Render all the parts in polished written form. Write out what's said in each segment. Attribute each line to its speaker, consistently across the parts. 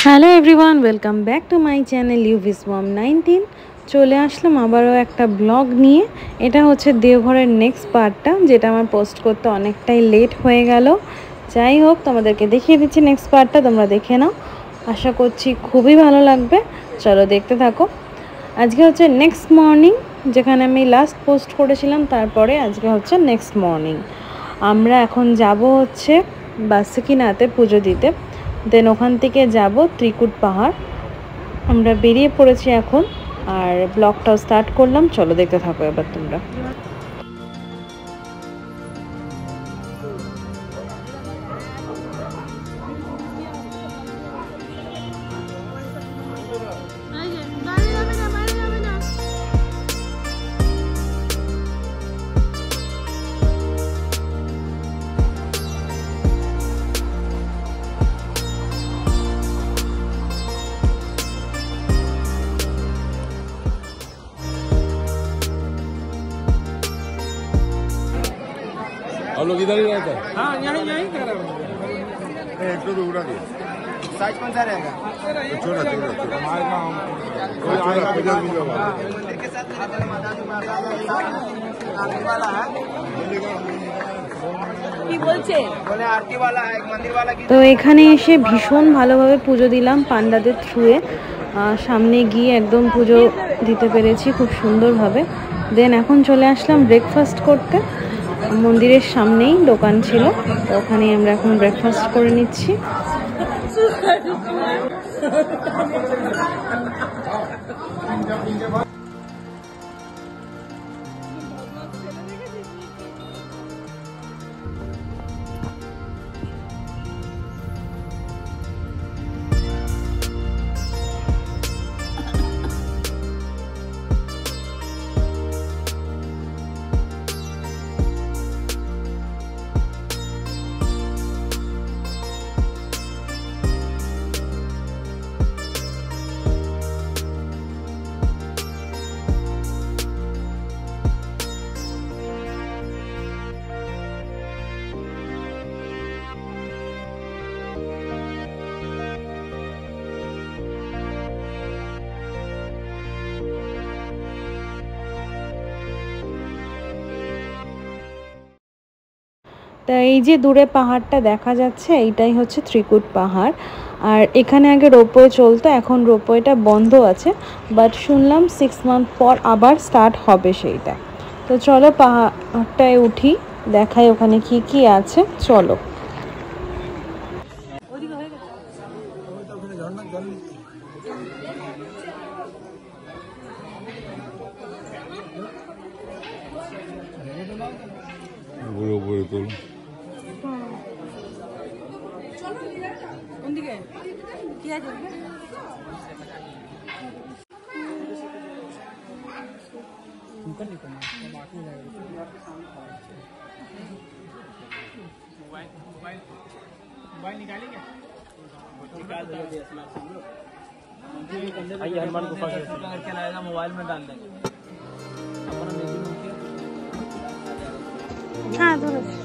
Speaker 1: Hello everyone, welcome back to my channel ইউভিস mom 19। চলে আসলাম আবারও একটা ব্লগ নিয়ে। এটা হচ্ছে দেওঘরের নেক্সট পার্টটা, যেটা আমার পোস্ট করতে অনেকটাই লেট হয়ে গেল। যাই হোক, তোমাদেরকে দেখিয়ে দিচ্ছি নেক্সট পার্টটা, তোমরা দেখে নাও। আশা করছি খুবই ভালো লাগবে। চলো দেখতে থাকো। আজকে হচ্ছে নেক্সট মর্নিং, যেখানে আমি লাস্ট পোস্ট করেছিলাম, তারপরে আজকে হচ্ছে নেক্সট মর্নিং। আমরা এখন যাব হচ্ছে বাসুকিনাথে পুজো দিতে, দেন ওখান থেকে যাব ত্রিকুট পাহাড়। আমরা বেরিয়ে পড়েছি এখন, আর ব্লগটাও স্টার্ট করলাম। চলো দেখতে থাকো এবার তোমরা।
Speaker 2: आप लोग इधर ही रहते हैं?
Speaker 3: हाँ, यहीं कर रहा हूँ।
Speaker 2: एक तो उड़ा दो।
Speaker 3: साइज कौन सा रहेगा?
Speaker 2: छोटा छोटा
Speaker 3: हमारे गाँव
Speaker 2: कोई आएगा इधर भी होगा।
Speaker 3: मंदिर के साथ मेरे माता जी आरती वाला है।
Speaker 1: কি বলছে?
Speaker 3: बोले आरती वाला है, एक मंदिर वाला की।
Speaker 1: তো এখানে এসে ভীষণ ভালোভাবে পুজো দিলাম পান্ডাদের থ্রুয়ে। সামনে গিয়ে একদম পুজো দিতে পেরেছি খুব সুন্দরভাবে। দেন এখন চলে আসলাম ব্রেকফাস্ট করতে। মন্দিরের সামনেই দোকান ছিল, তো ওখানেই আমরা এখন ব্রেকফাস্ট করে নিচ্ছি। তা এই যে দূরে পাহাড়টা দেখা যাচ্ছে, এইটাই হচ্ছে ত্রিকুট পাহাড়। আর এখানে আগে রোপওয়ে চলতো, এখন রোপওয়েটা বন্ধ আছে, বাট শুনলাম 6 মান্থ পর আবার স্টার্ট হবে সেইটা। তো চলো পাহাড়টায় উঠি, দেখাই ওখানে কি কি আছে। চলো।
Speaker 2: বুড়ো বুড়ো তো
Speaker 3: मोबाइल निकालेंगे? आइए हनुमान गुफा करके लाएगा, मोबाइल में डाल देंगे।
Speaker 1: হ্যাঁ ধরেছি।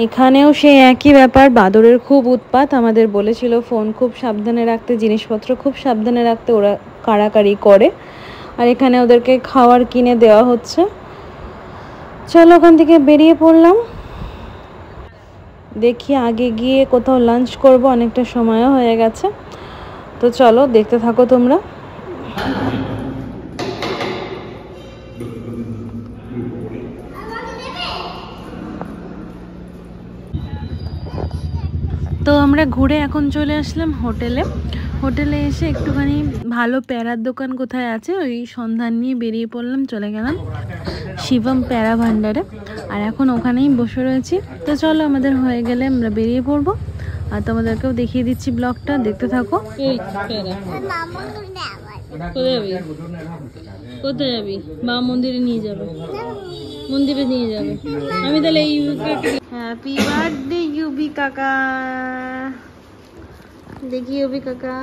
Speaker 1: এখানেও সেই একই ব্যাপার, বাদরের খুব উৎপাত। আমাদের বলেছিল ফোন খুব সাবধানে রাখতে, জিনিসপত্র খুব সাবধানে রাখতে, ওরা কাড়াকাড়ি করে। আর এখানে ওদেরকে খাবার কিনে দেওয়া হচ্ছে। চলো ওখান থেকে বেরিয়ে পড়লাম, দেখি আগে গিয়ে কোথাও লাঞ্চ করব, অনেকটা সময়ও হয়ে গেছে। তো চলো দেখতে থাকো তোমরা। তো আমরা ঘুরে এখন চলে আসলাম হোটেলে। হোটেলে এসে একটুখানি ভালো প্যারার দোকান কোথায় আছে ওই সন্ধান নিয়ে বেরিয়ে পড়লাম, চলে গেলাম শিবম প্যারা ভান্ডারে। আর এখন ওখানেই বসে রয়েছি। তো চলো আমাদের হয়ে গেলে আমরা বেরিয়ে পড়বো, আর তোমাদেরকেও দেখিয়ে দিচ্ছি ব্লগটা, দেখতে থাকো। কোথায় যাবি কোথায় যাবি বাবা মন্দিরে নিয়ে যাবে মন্দিরে নিয়ে যাবে আমি তাহলে এই হ্যাপি বার্থডে ইউবি কাকা দেখি ইউবি কাকা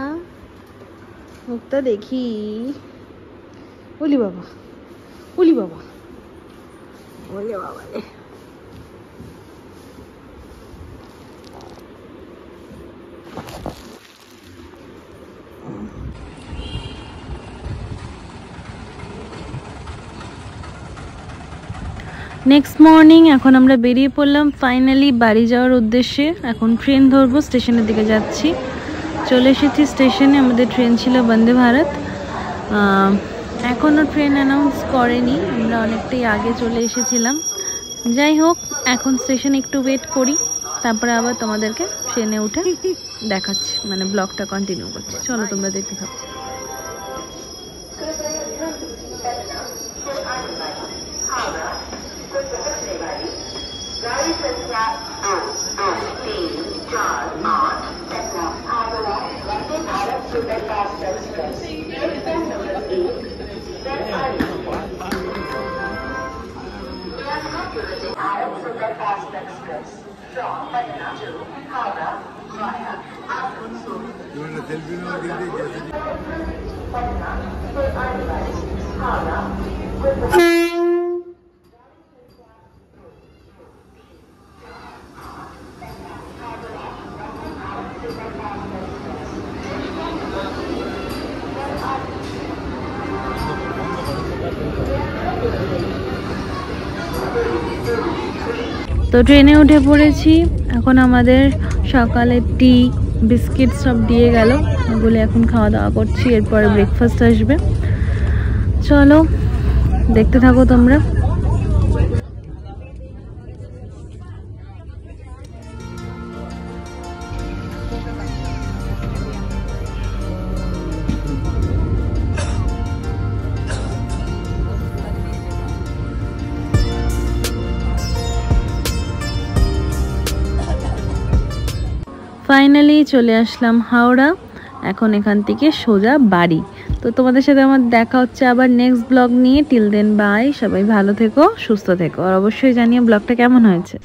Speaker 1: মুখটা দেখি ওলি বাবা ওলি বাবা ওলে বাবা রে নেক্সট মর্নিং এখন আমরা বেরিয়ে পড়লাম ফাইনালি বাড়ি যাওয়ার উদ্দেশ্যে। এখন ট্রেন ধরবো, স্টেশনের দিকে যাচ্ছি। চলে এসেছি স্টেশনে, আমাদের ট্রেন ছিল বন্দে ভারত। এখনও ট্রেন অ্যানাউন্স করেনি, আমরা অনেকটাই আগে চলে এসেছিলাম। যাই হোক, এখন স্টেশনে একটু ওয়েট করি, তারপরে আবার তোমাদেরকে ট্রেনে উঠে দেখাচ্ছি, মানে ব্লগটা কন্টিনিউ করছি। চলো তোমরা দেখতে থাকো। তো ট্রেনে উঠে পড়েছি। এখন আমাদের সকালে টি বিস্কিট সব দিয়ে গেল, ওগুলো এখন খাওয়া দাওয়া করছি। এরপরে ব্রেকফাস্ট আসবে। চলো দেখতে থাকো তোমরা। ফাইনালি চলে আসলাম হাওড়া। এখন এখান থেকে সোজা বাড়ি। তো তোমাদের সাথে আমার দেখা হচ্ছে আবার নেক্সট ব্লগ নিয়ে। টিল দেন বাই, সবাই ভালো থেকো, সুস্থ থেকো, আর অবশ্যই জানিও ব্লগটা কেমন হয়েছে।